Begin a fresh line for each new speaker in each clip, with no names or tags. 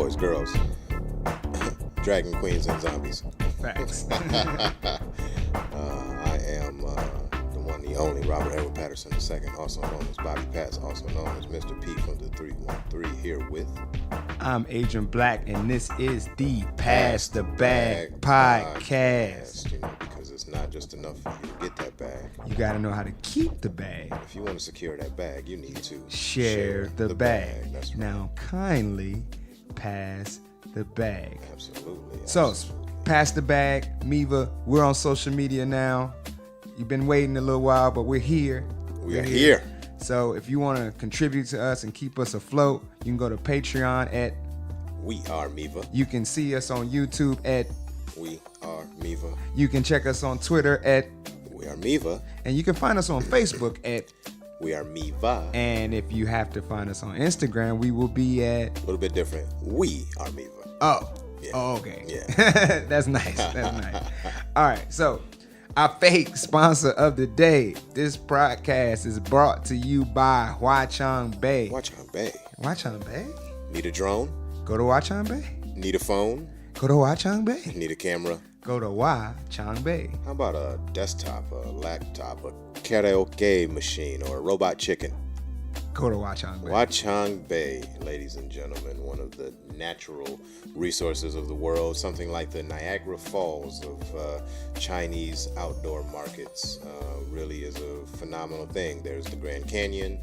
boys, girls, dragon queens, and zombies.
Facts.
I am the one, the only Robert Edward Patterson II, also known as Bobby Patts, also known as Mr. P from the 313, here with...
I'm Agent Black, and this is the Pass the Bag podcast.
You know, because it's not just enough for you to get that bag.
You got to know how to keep the bag.
If you want to secure that bag, you need to
share the bag.
That's right.
Now, kindly pass the bag.
Absolutely.
So, pass the bag, Miva. We're on social media now. You've been waiting a little while, but we're here.
We are here.
So if you want to contribute to us and keep us afloat, you can go to Patreon at
We Are Miva.
You can see us on YouTube at
We Are Miva.
You can check us on Twitter at
We Are Miva.
And you can find us on Facebook at
We Are Miva.
And if you have to find us on Instagram, we will be at...
A little bit different. We Are Miva.
Oh.
Yeah.
Oh, okay.
Yeah.
That's nice. That's nice. All right. So our fake sponsor of the day. This podcast is brought to you by HuaQiangBei.
HuaQiangBei.
HuaQiangBei?
Need a drone?
Go to HuaQiangBei.
Need a phone?
Go to HuaQiangBei.
Need a camera?
Go to HuaQiangBei.
How about a desktop, a laptop, a karaoke machine, or a robot chicken?
Go to HuaQiangBei.
HuaQiangBei, ladies and gentlemen, one of the natural resources of the world, something like the Niagara Falls of Chinese outdoor markets. Really is a phenomenal thing. There's the Grand Canyon.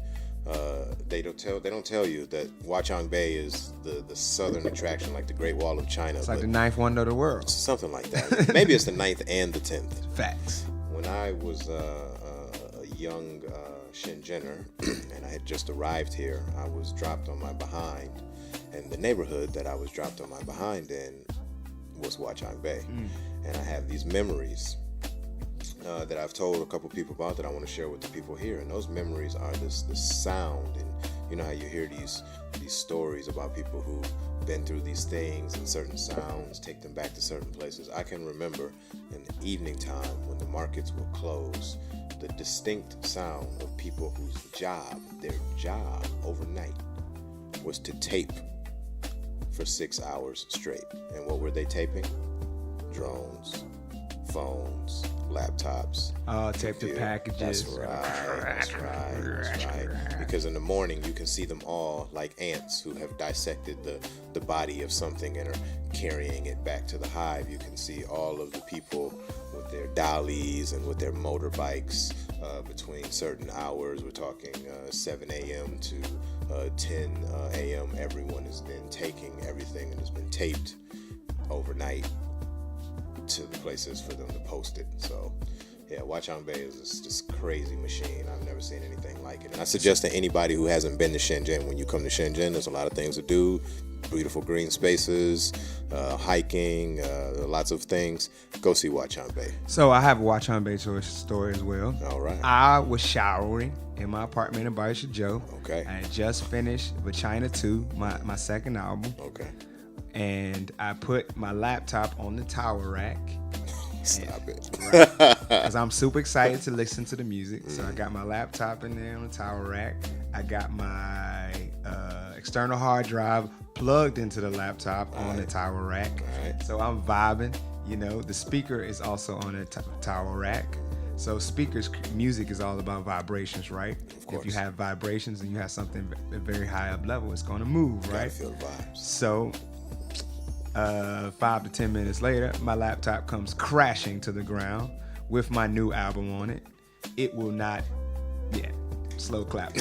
They don't tell you that HuaQiangBei is the southern attraction, like the Great Wall of China.
It's like the ninth wonder of the world.
Something like that. Maybe it's the 9th and the 10th.
Facts.
When I was a young Shenzhener and I had just arrived here, I was dropped on my behind, and the neighborhood that I was dropped on my behind in was HuaQiangBei. And I have these memories that I've told a couple people about that I want to share with the people here, and those memories are this sound. And you know how you hear these stories about people who've been through these things, and certain sounds take them back to certain places. I can remember in the evening time when the markets would close, the distinct sound of people whose their job overnight was to tape for 6 hours straight. And what were they taping? Drones, phones, laptops.
Oh, tape the packages.
That's right. Because in the morning you can see them all like ants who have dissected the body of something and are carrying it back to the hive. You can see all of the people with their dollies and with their motorbikes between certain hours. We're talking 7 a.m. to 10 a.m. Everyone has been taking everything and has been taped overnight to the places for them to post it. So yeah, HuaQiangBei is this crazy machine. I've never seen anything like it. And I suggest to anybody who hasn't been to Shenzhen, when you come to Shenzhen, there's a lot of things to do. Beautiful green spaces, hiking, lots of things. Go see HuaQiangBei.
So I have a HuaQiangBei story as well.
All right.
I was showering in my apartment in Baisha Joe.
Okay.
I had just finished with China 2, my second album.
Okay.
And I put my laptop on the tower rack.
Stop it.
Because I'm super excited to listen to the music. So I got my laptop in there on the tower rack. I got my external hard drive plugged into the laptop on the tower rack.
Right.
So I'm vibing. You know, the speaker is also on the tower rack. So speakers, music is all about vibrations, right?
Of course.
If you have vibrations and you have something at very high up level, it's going to move, right?
Gotta feel the vibes.
So 5 to 10 minutes later, my laptop comes crashing to the ground with my new album on it. It will not, slow clap.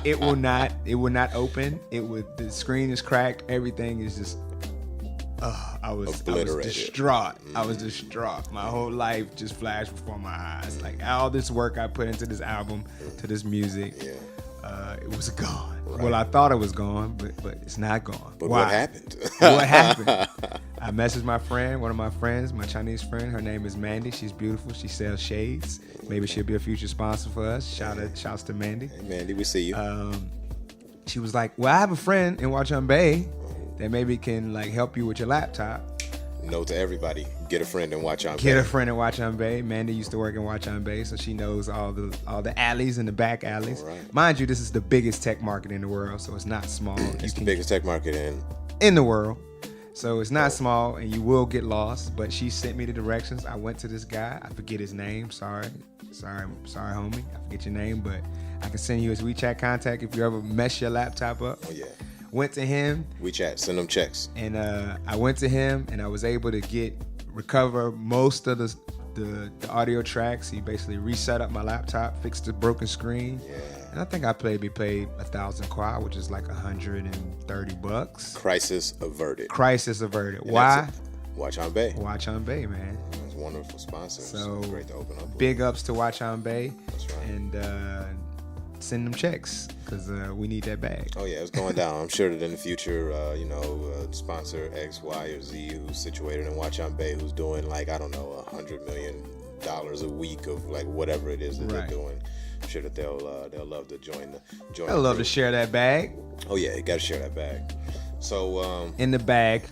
It will not open. The screen is cracked. Everything is just, I was distraught. I was distraught. My whole life just flashed before my eyes. Like all this work I put into this album, to this music, it was gone. Right. Well, I thought it was gone, but it's not gone.
But
why?
What happened?
What happened? I messaged my friend, one of my friends, my Chinese friend. Her name is Mandy. She's beautiful. She sells shades. Maybe she'll be a future sponsor for us. Shouts to Mandy.
Hey, Mandy, we see you.
She was like, well, I have a friend in HuaQiangBei that maybe can like help you with your laptop.
Note to everybody: get a friend and watch on.
Get a friend and HuaQiangBei. Mandy used to work in HuaQiangBei, so she knows all the alleys and the back alleys.
Right.
Mind you, this is the biggest tech market in the world, so it's not small.
It's the biggest tech market
in the world. So it's not small, and you will get lost. But she sent me the directions. I went to this guy. I forget his name. Sorry, homie. I forget your name, but I can send you his WeChat contact if you ever mess your laptop up.
Oh yeah.
Went to him.
WeChat, send them checks.
And I went to him, and I was able to recover most of the audio tracks. He basically reset up my laptop, fixed the broken screen.
Yeah.
And I think I played 1,000 kwa, which is like $130.
Crisis averted.
And why?
HuaQiangBei.
HuaQiangBei, man.
It's a wonderful sponsor.
So
it's great to open up with.
Big ups to HuaQiangBei.
That's right.
And send them checks, because we need that bag.
Oh yeah, it's going down. I'm sure that in the future, sponsor X, Y, or Z who's situated in HuaQiangBei, who's doing like, I don't know, $100 million a week of like whatever it is that they're doing. I'm sure that they'll love to join.
I'd love to share that bag.
Oh yeah, you got to share that bag. So
in the bag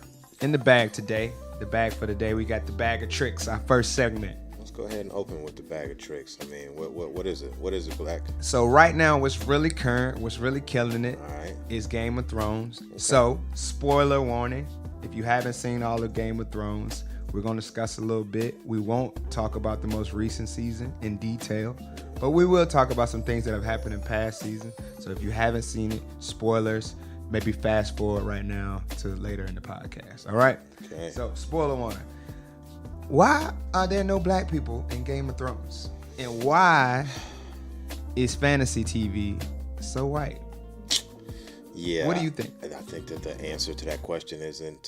today, the bag for the day, we got the bag of tricks, our first segment.
Let's go ahead and open with the bag of tricks. I mean, what is it? What is it, Black?
So right now, what's really current, what's really killing it, is Game of Thrones. Okay. So, spoiler warning, if you haven't seen all of Game of Thrones, we're going to discuss a little bit. We won't talk about the most recent season in detail, but we will talk about some things that have happened in past seasons. So if you haven't seen it, spoilers, maybe fast forward right now to later in the podcast. All right?
Okay.
So, spoiler warning. Why are there no black people in Game of Thrones? And why is fantasy TV so white?
Yeah.
What do you think?
I think that the answer to that question isn't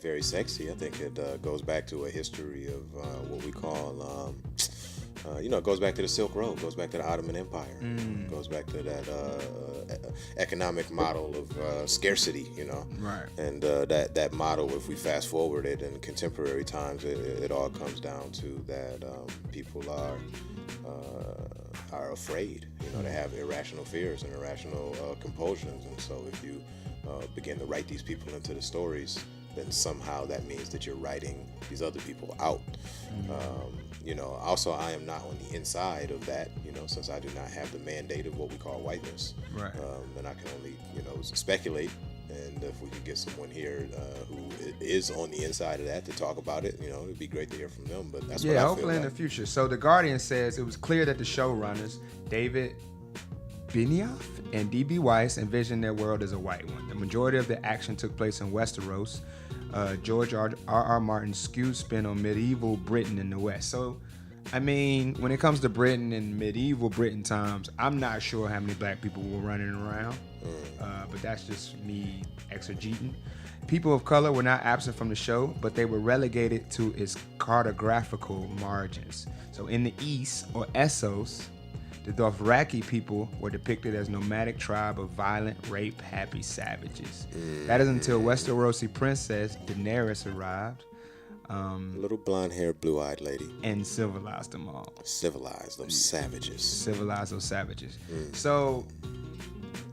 very sexy. I think it goes back to a history of what we call, it goes back to the Silk Road, goes back to the Ottoman Empire, goes back to that economic model of scarcity,
Right.
And that model, if we fast forward it in contemporary times, it all comes down to that people are afraid. They have irrational fears and irrational compulsions, and so if you begin to write these people into the stories, then somehow that means that you're writing these other people out. Also, I am not on the inside of that, since I do not have the mandate of what we call whiteness.
Right.
And I can only, speculate. And if we could get someone here who is on the inside of that to talk about it, it'd be great to hear from them. But that's what I feel
hopefully in the future. So The Guardian says it was clear that the showrunners, David Benioff and D.B. Weiss, envisioned their world as a white one. The majority of the action took place in Westeros. George R.R. Martin's skewed spin on medieval Britain in the West. So, I mean, when it comes to Britain and medieval Britain times, I'm not sure how many black people were running around, but that's just me exegeting. People of color were not absent from the show, but they were relegated to its cartographical margins. So in the East, or Essos, the Dothraki people were depicted as nomadic tribe of violent, rape-happy savages. That is until Westerosi princess Daenerys arrived.
Little blonde-haired, blue-eyed lady.
And civilized them all.
Civilized those savages.
So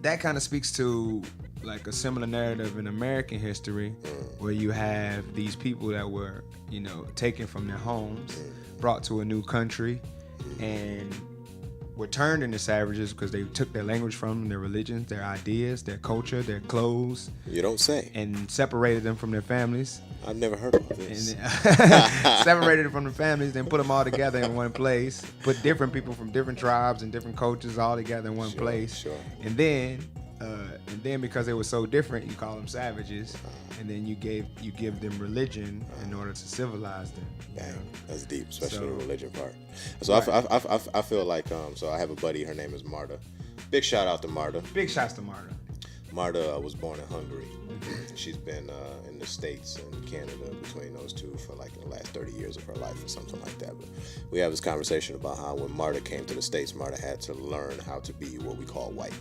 that kind of speaks to like a similar narrative in American history where you have these people that were, taken from their homes, brought to a new country, and were turned into savages because they took their language from them, their religions, their ideas, their culture, their clothes.
You don't say.
And separated them from their families.
I've never heard of this.
Separated them from their families, then put them all together in one place. Put different people from different tribes and different cultures all together in one place.
Sure.
And then because they were so different, you call them savages. And then you give them religion in order to civilize them.
Dang, that's deep, especially the religion part. So right. I feel like so I have a buddy. Her name is Marta. Big shout out to Marta.
Big shouts to Marta.
Marta was born in Hungary. She's been in the States and Canada between those two for like the last 30 years of her life or something like that. But we have this conversation about how when Marta came to the States, Marta had to learn how to be what we call white.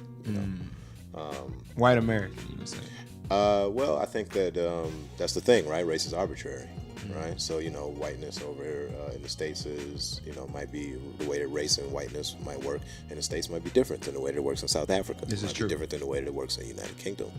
White American, you would say.
Well, I think that that's the thing, right? Race is arbitrary, right? So, whiteness over here in the States is, might be the way that race and whiteness might work in the States might be different than the way that it works in South Africa.
This is
might
true.
Be different than the way that it works in the United Kingdom.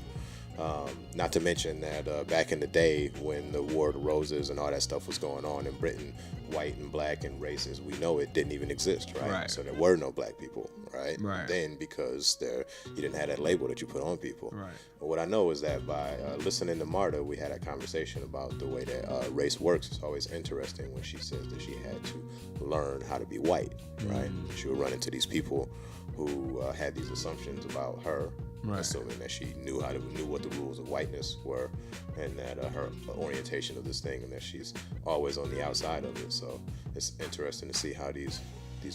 Not to mention that back in the day when the War of the Roses and all that stuff was going on in Britain, white and black and races we know it didn't even exist, right? So there were no black people, right? Then because you didn't have that label that you put on people. But what I know is that by listening to Marta, we had a conversation about the way that race works. It's always interesting when she says that she had to learn how to be white, right? She would run into these people who had these assumptions about her, assuming that she knew what the rules of whiteness were, and that her orientation of this thing, and that she's always on the outside of it. So it's interesting to see how these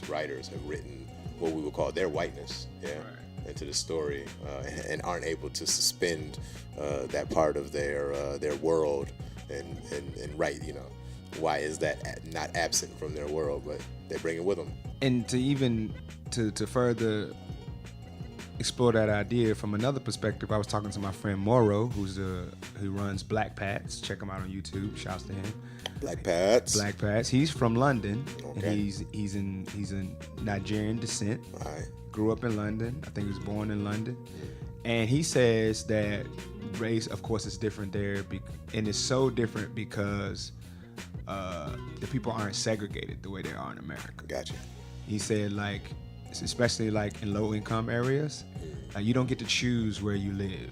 writers have written what we would call their whiteness, into the story, and aren't able to suspend that part of their world and write. Why is that not absent from their world, but they bring it with them?
And to further explore that idea from another perspective, I was talking to my friend Moro, who runs Black Pats. Check him out on YouTube. Shouts to him.
Black Pats.
He's from London. Okay. And he's in Nigerian descent.
Right.
Grew up in London. I think he was born in London. And he says that race, of course, is different there, and it's so different because the people aren't segregated the way they are in America.
Gotcha.
He said, especially in low income areas, you don't get to choose where you live,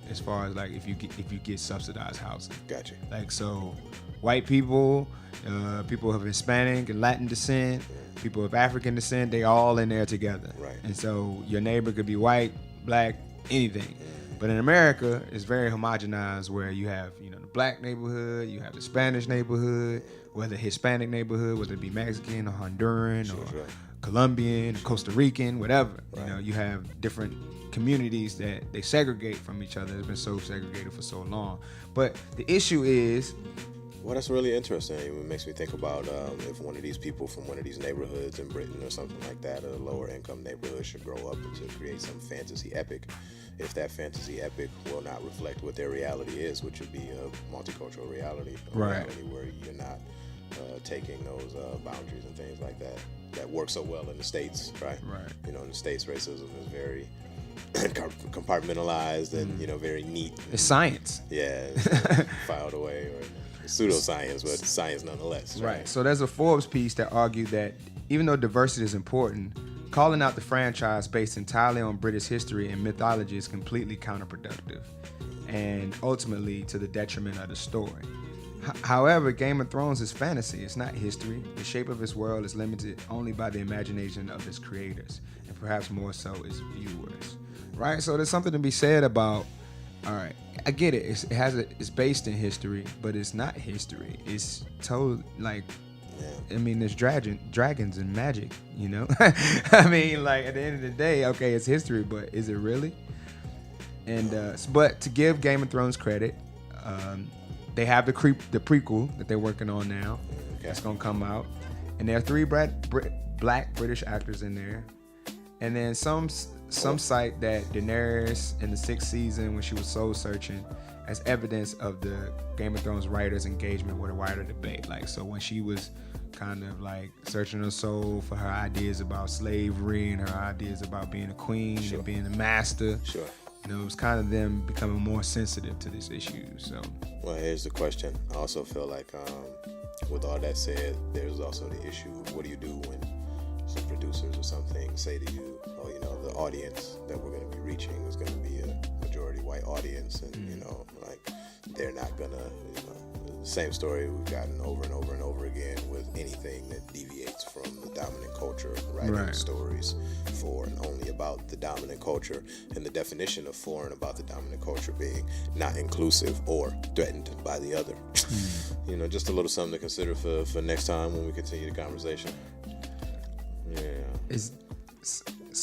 as far as if you get subsidized housing.
Gotcha.
So white people, people of Hispanic and Latin descent, people of African descent, they all in there together.
Right.
And so your neighbor could be white, black, anything. But in America, it's very homogenized, where you have the black neighborhood, you have the Spanish neighborhood, whether Hispanic neighborhood, whether it be Mexican or Honduran or Colombian, Costa Rican, whatever.
Right.
You have different communities that they segregate from each other. It's been so segregated for so long. But the issue is,
well, that's really interesting. It makes me think about if one of these people from one of these neighborhoods in Britain or something like that, a lower income neighborhood, should grow up and to create some fantasy epic. If that fantasy epic will not reflect what their reality is, which would be a multicultural reality, reality where you're not taking those boundaries and things like that work so well in the States, right? In the States, racism is very compartmentalized and very neat.
It's science.
Yeah, filed away, or pseudoscience, but science nonetheless.
Right. So there's a Forbes piece that argued that even though diversity is important, calling out the franchise based entirely on British history and mythology is completely counterproductive, and ultimately to the detriment of the story. However, Game of Thrones is fantasy. It's not history. The shape of its world is limited only by the imagination of its creators, and perhaps more so its viewers. Right? So there's something to be said about, all right, I get it. It's based in history, but it's not history. It's told there's dragons and magic, I mean, at the end of the day, okay, it's history, but is it really? And but to give Game of Thrones credit, they have the prequel that they're working on now. That's gonna come out, and there are 3 black British actors in there, and then some cite that Daenerys in the 6th season, when she was soul searching, as evidence of the Game of Thrones writers' engagement with a wider debate. So when she was kind of searching her soul for her ideas about slavery and her ideas about being a queen and being a master. It was kind of them becoming more sensitive to this issue. So,
well, here's the question. I also feel like, with all that said, there's also the issue of what do you do when some producers or something say to you, the audience that we're going to be reaching is going to be a majority white audience, and they're not gonna, same story we've gotten over and over and over again with anything that deviates from the dominant culture, writing stories for and only about the dominant culture, and the definition of for and about the dominant culture being not inclusive or threatened by the other. Just a little something to consider for next time when we continue the conversation. Yeah.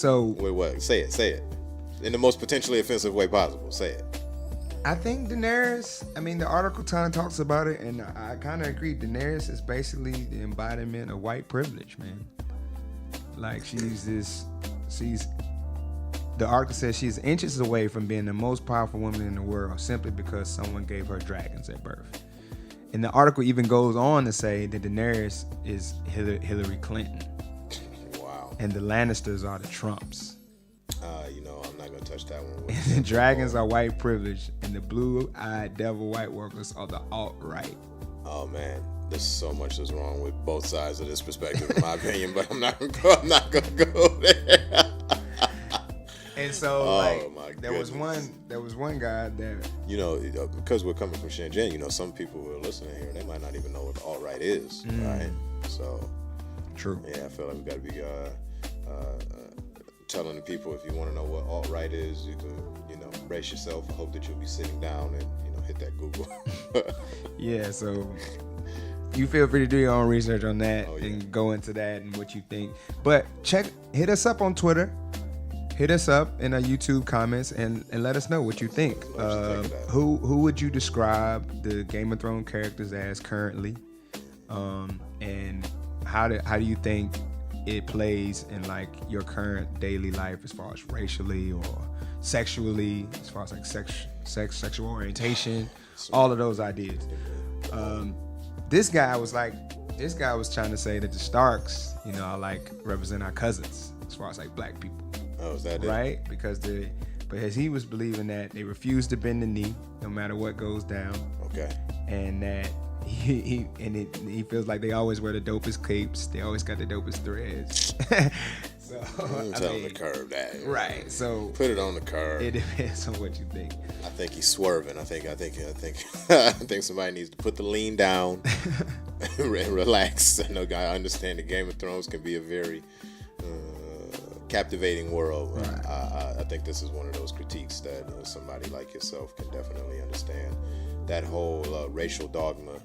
Wait, what? Say it. In the most potentially offensive way possible. Say it.
I think Daenerys, the article kind of talks about it, and I kind of agree. Daenerys is basically the embodiment of white privilege, man. The article says she's inches away from being the most powerful woman in the world simply because someone gave her dragons at birth. And the article even goes on to say that Daenerys is Hillary Clinton.
Wow.
And the Lannisters are the Trumps.
I'm not going to touch that one.
The dragons are white privilege, and the blue-eyed devil white workers are the alt-right.
Oh man, there's so much that's wrong with both sides of this perspective, in my opinion. But I'm not gonna go there.
And so, there was one guy that,
because we're coming from Shenzhen, some people who are listening here, they might not even know what the alt-right is, right? So,
true.
Yeah, I feel like we got to be telling the people, if you want to know what alt-right is, you can, brace yourself. I hope that you'll be sitting down and, hit that Google.
Yeah, so you feel free to do your own research on that and go into that and what you think. But hit us up on Twitter. Hit us up in our YouTube comments and let us know what you think. Who would you describe the Game of Thrones characters as currently? And how do you think it plays in like your current daily life as far as racially or sexually, as far as like sexual orientation, all of those ideas. This guy was trying to say that the Starks, represent our cousins as far as like black people.
Oh, is that
right? It? Because he was believing that they refuse to bend the knee no matter what goes down.
Okay.
And that he feels like they always wear the dopest capes. They always got the dopest threads. So
tell him to curve that.
Right. So
put it on the curve.
It depends on what you think.
I think he's swerving. I think somebody needs to put the lean down and relax. I know, I understand the Game of Thrones can be a very captivating world. Right. I think this is one of those critiques that somebody like yourself can definitely understand. That whole racial dogma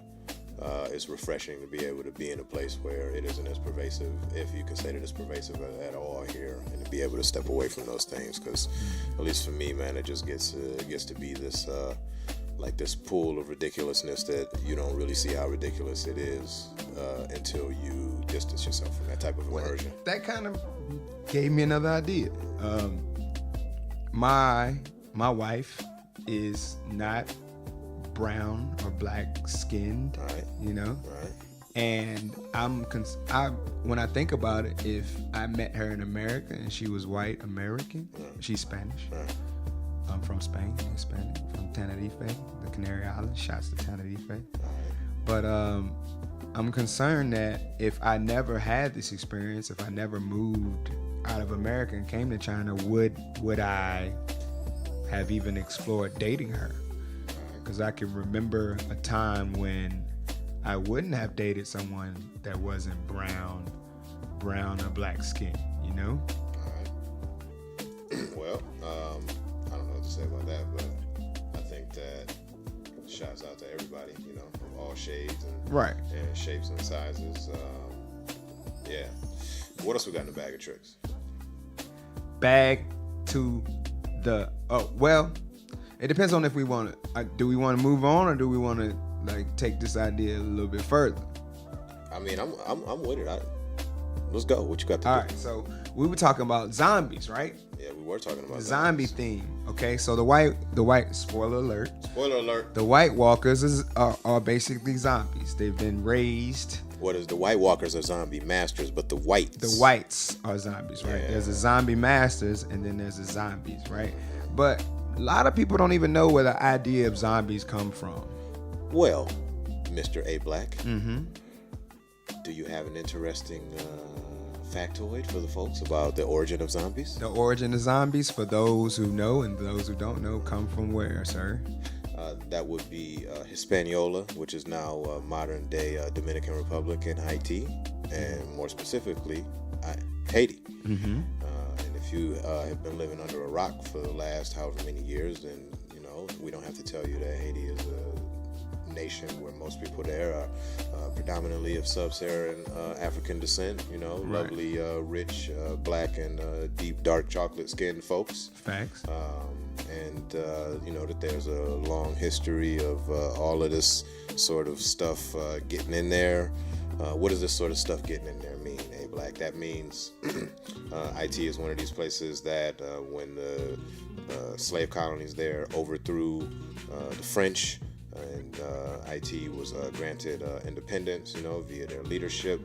is refreshing to be able to be in a place where it isn't as pervasive, if you consider it as pervasive at all here, and to be able to step away from those things. Because at least for me, man, it just gets to be this this pool of ridiculousness that you don't really see how ridiculous it is until you distance yourself from that type of immersion.
That kind of gave me another idea. My wife is not brown or black skinned,
right.
Right. And when I think about it, if I met her in America and she was white American, she's Spanish.
Right.
I'm from Spain, Hispanic, from Tenerife, the Canary Islands. Shouts to Tenerife.
Right.
But I'm concerned that if I never had this experience, if I never moved out of America and came to China, would I have even explored dating her? Because I can remember a time when I wouldn't have dated someone that wasn't brown or black skin,
All right. Well, I don't know what to say about that, but I think that shouts out to everybody, of all shades and shapes and sizes. Yeah. What else we got in the bag of tricks?
Bag to the it depends on if we want to. Do we want to move on, or do we want to take this idea a little bit further?
I mean, I'm with it. Let's go. What you got to do?
All right. So we were talking about zombies, right?
Yeah, we were talking about
the zombie theme. Okay. So the white. Spoiler alert.
Spoiler alert.
The White Walkers are basically zombies. They've been raised.
What is the White Walkers are zombie masters, but the whites.
The whites are zombies, right? Yeah. There's the zombie masters, and then there's the zombies, right? But a lot of people don't even know where the idea of zombies come from.
Well, Mr. A. Black, do you have an interesting factoid for the folks about the origin of zombies?
The origin of zombies, for those who know and those who don't know, come from where, sir?
That would be Hispaniola, which is now modern-day Dominican Republic and Haiti, and more specifically, Haiti.
Mm-hmm.
And if you have been living under a rock for the last however many years, then we don't have to tell you that Haiti is a nation where most people there are predominantly of sub-Saharan African descent. Right. Lovely, rich, black and deep, dark chocolate-skinned folks.
Facts.
And that there's a long history of all of this sort of stuff getting in there. What does this sort of stuff getting in there mean, Black? That means IT is one of these places that when the slave colonies there overthrew the French, and IT was granted independence, via their leadership.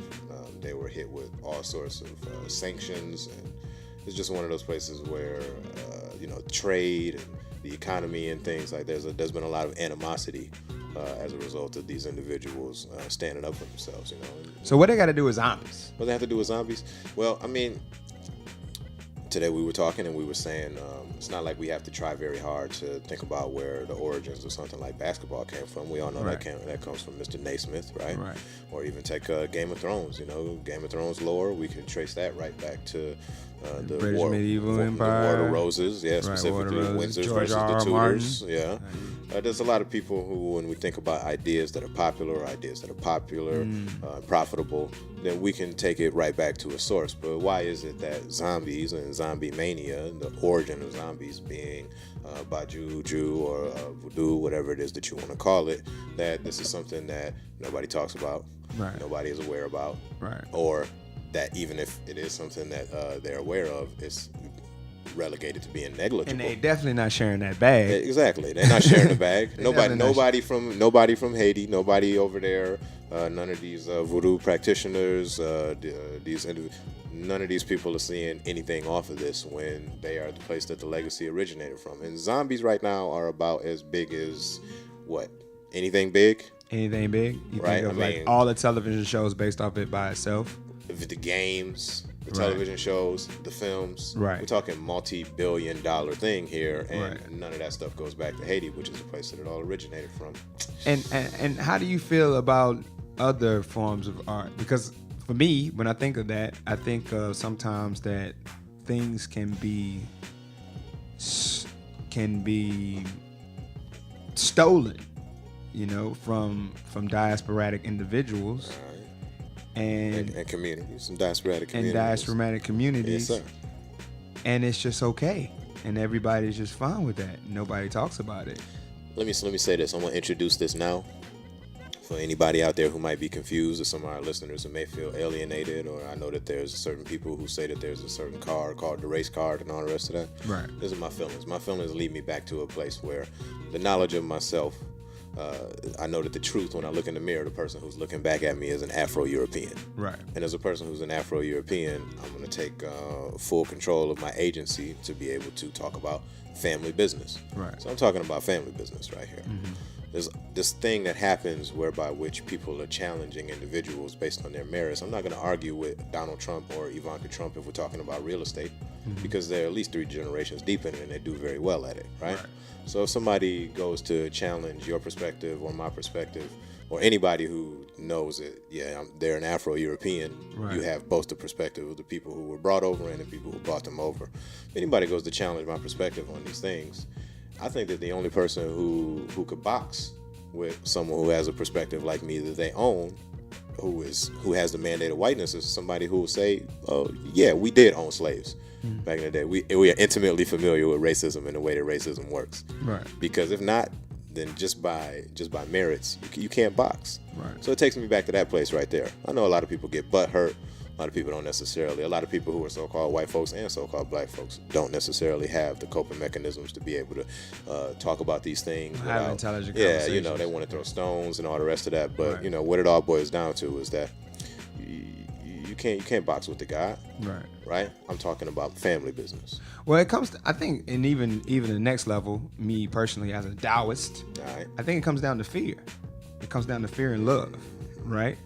They were hit with all sorts of sanctions, and it's just one of those places where trade and the economy and things like there's been a lot of animosity as a result of these individuals standing up for themselves.
So what they got to do with zombies?
What they have to do with zombies? Well, I mean, today we were talking and we were saying it's not like we have to try very hard to think about where the origins of something like basketball came from. We all know that comes from Mr. Naismith, right? Or even take Game of Thrones. Game of Thrones lore, we can trace that right back to the
British medieval empire,
the War of the Roses, specifically Windsor versus the Tudors. Yeah, there's a lot of people who, when we think about ideas that are popular, profitable, then we can take it right back to a source. But why is it that zombies and zombie mania, the origin of zombies being Baju, or voodoo, whatever it is that you want to call it, that this is something that nobody talks about, nobody is aware about, or that even if it is something that they're aware of, it's relegated to being negligible.
And they definitely not sharing that bag.
Exactly, they're not sharing the bag. nobody from Haiti, nobody over there. None of these voodoo practitioners, none of these people are seeing anything off of this when they are the place that the legacy originated from. And zombies right now are about as big as what? Anything big?
Anything big? You think of like all the television shows based off it by itself?
The games, the television shows, the films. We're talking multi-billion-dollar thing here, and none of that stuff goes back to Haiti, which is the place that it all originated from.
And how do you feel about other forms of art? Because for me, when I think of that, I think sometimes that things can be stolen, from diasporic individuals. And
communities, and diasporic
communities.
Yes, sir.
And it's just okay, and everybody's just fine with that. Nobody talks about it.
Let me say this. I'm gonna introduce this now for anybody out there who might be confused, or some of our listeners who may feel alienated. Or I know that there's certain people who say that there's a certain card called the race card and all the rest of that. This is my feelings. My feelings lead me back to a place where the knowledge of myself. I know that the truth, when I look in the mirror, the person who's looking back at me is an Afro-European. And as a person who's an Afro-European, I'm going to take full control of my agency to be able to talk about family business. So I'm talking about family business right here. There's this thing that happens whereby which people are challenging individuals based on their merits. I'm not going to argue with Donald Trump or Ivanka Trump if we're talking about real estate, because they're at least 3 generations deep in it and they do very well at it, right? So if somebody goes to challenge your perspective or my perspective, or anybody who knows it, they're an Afro-European, you have both the perspective of the people who were brought over and the people who brought them over. If anybody goes to challenge my perspective on these things, I think that the only person who could box with someone who has a perspective like me that they own, who has the mandate of whiteness, is somebody who will say, "Oh, yeah, we did own slaves back in the day. We are intimately familiar with racism and the way that racism works." Because if not, then just by merits, you can't box. So it takes me back to that place right there. I know a lot of people get butt hurt. A lot of people don't necessarily. A lot of people who are so-called white folks and so-called black folks don't necessarily have the coping mechanisms to be able to talk about these things.
Have intelligent conversations.
They want to throw stones and all the rest of that. But what it all boils down to is that you can't box with the God. Right. I'm talking about family business.
Well, it comes to, I think, and even the next level, me personally as a Taoist, I think it comes down to fear. It comes down to fear and love, right?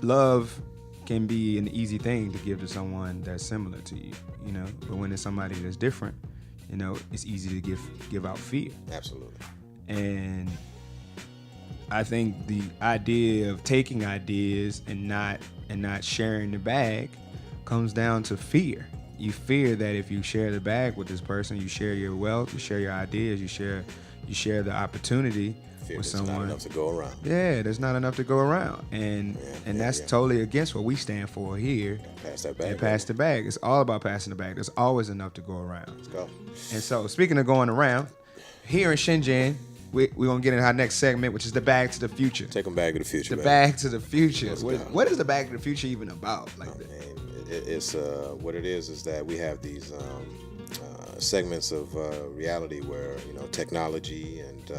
Love can be an easy thing to give to someone that's similar to you, but when it's somebody that's different, it's easy to give out fear.
Absolutely.
And I think the idea of taking ideas and not sharing the bag comes down to fear. You fear that if you share the bag with this person, you share your wealth, you share your ideas, you share the opportunity with someone.
There's not enough to go around.
Yeah, there's not enough to go around, and that's totally against what we stand for here.
Pass that bag.
And pass the bag. It's all about passing the bag. There's always enough to go around.
Let's go.
And so, speaking of going around, here in Shenzhen, we're going to get into our next segment, which is the bag to the future.
Take them back to the future.
The bag to the future. What is the bag to the future even about?
It's what it is that we have these segments of reality where technology and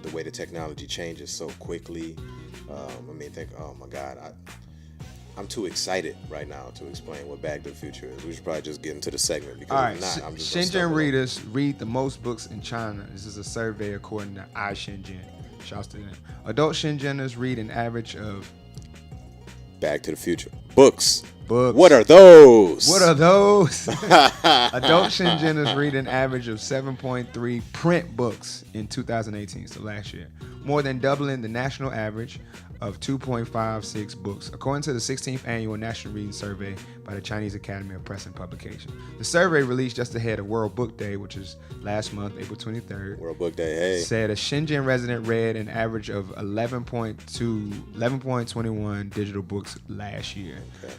the way the technology changes so quickly. Oh my God, I'm too excited right now to explain what Back to the Future is. We should probably just get into the segment because
All right,
if not, I'm just gonna
Shenzhen
stumble
readers read the most books in China. This is a survey according to EyeShenzhen. Shouts to them. Adult Shenzheners read an average of
Back to the Future. Books.
Books.
What are those?
What are those? Adult Shenzheners read an average of 7.3 print books in 2018, so last year, more than doubling the national average of 2.56 books, according to the 16th Annual National Reading Survey by the Chinese Academy of Press and Publication. The survey, released just ahead of World Book Day, which is last month, April 23rd,
World Book Day, hey.
said a Shenzhen resident read an average of 11.21 digital books last year,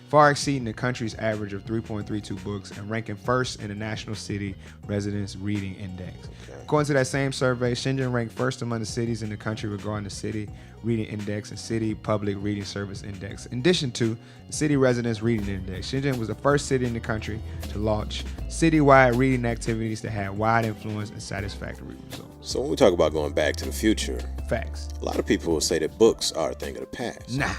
far exceeding the country's average of 3.32 books and ranking first in the National City Residents Reading Index. According to that same survey, Shenzhen ranked first among the cities in the country regarding the City Reading Index and City Public Reading Service Index. In addition to the City Residents Reading Index, Shenzhen was the first city in the country to launch citywide reading activities that had wide influence and satisfactory results.
So when we talk about going back to the future,
Facts.
a lot of people will say that books are a thing of the past.
Nah.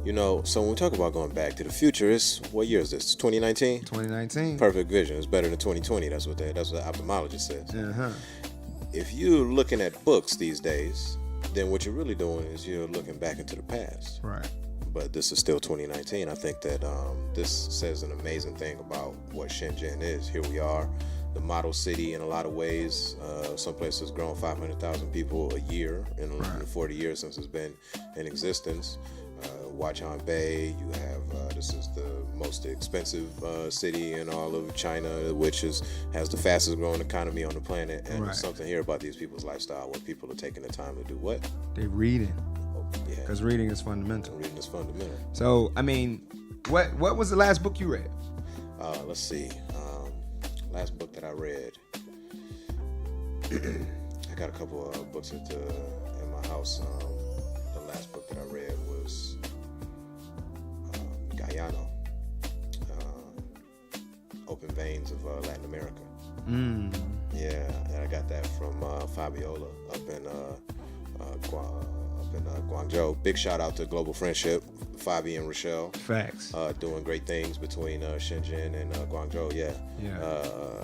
You know, so when we talk about going back to the future, what year is this? 2019?
2019.
Perfect vision. It's better than 2020. That's what the ophthalmologist says.
Uh-huh.
If you're looking at books these days, then what you're really doing is you're looking back into the past.
Right.
But this is still 2019. I think that this says an amazing thing about what Shenzhen is. Here we are, the model city in a lot of ways. Some places grown 500,000 people a year in the 40 years since it's been in existence. HuaQiangBei, you have this is the most expensive city in all of China, which has the fastest growing economy on the planet. And there's something here about these people's lifestyle where people are taking the time to do what?
They're reading.
Oh, yeah.
Because reading is fundamental.
Reading is fundamental.
So, I mean, what was the last book you read?
Let's see. Last book that I read. I got a couple of books in my house. The last book that I read was Guyano, Open Veins of Latin America. Yeah, and I got that from Fabiola up in Guangzhou. Big shout out to Global Friendship, Fabi and Rochelle.
Facts.
Doing great things between Shenzhen and Guangzhou. Yeah.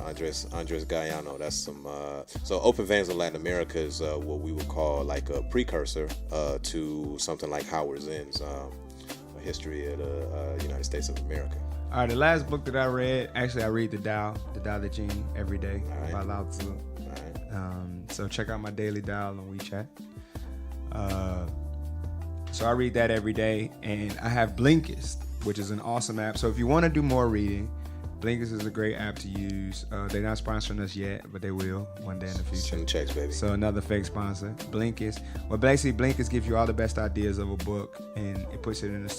Andres Guyano. That's some. So Open Veins of Latin America is what we would call like a precursor to something like Howard Zinn's History of the United States of America.
All right, the last book that I read, actually I read the Tao Te Ching every day by Lao Tzu. So check out my daily Tao on WeChat. So I read that every day, and I have Blinkist, which is an awesome app. So if you want to do more reading, Blinkist is a great app to use. They're not sponsoring us yet, but they will one day in the future.
Send checks, baby.
So another fake sponsor, Blinkist. Well, basically, Blinkist gives you all the best ideas of a book, and it puts it in a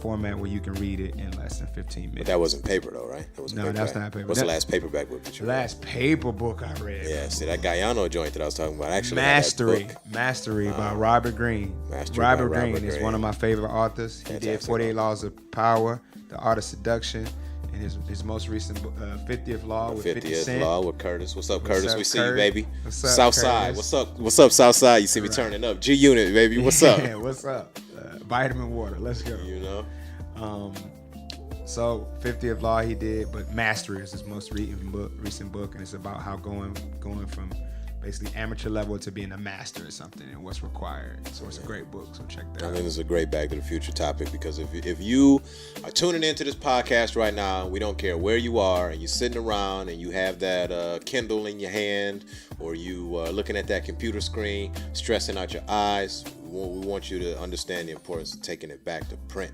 format where you can read it in less than 15 minutes.
But that wasn't paper, though, right? That wasn't
No,
paperback.
that's not paper.
What's the last paperback book that you read?
Last paper book I read.
Yeah, see, that Guyano joint that I was talking about. Actually,
Mastery by Robert Greene. Robert Greene is one of my favorite authors. He did 48 Laws of Power, The Art of Seduction, and his most recent 50th Law with 50 Cent.
50th Law with Curtis. What's up, Curtis? We see you, baby.
What's up,
Southside. What's up, Southside? You see me turning up. G Unit, baby. What's up?
Yeah, what's up? Vitamin Water. Let's go.
You know?
So 50th Law he did, but Mastery is his most recent book, and it's about how going from basically amateur level to being a master or something and what's required. So it's a great book, so check that out.
I think it's a great Back to the Future topic because if you are tuning into this podcast right now, we don't care where you are, and you're sitting around and you have that Kindle in your hand, or you looking at that computer screen, stressing out your eyes, we want you to understand the importance of taking it back to print.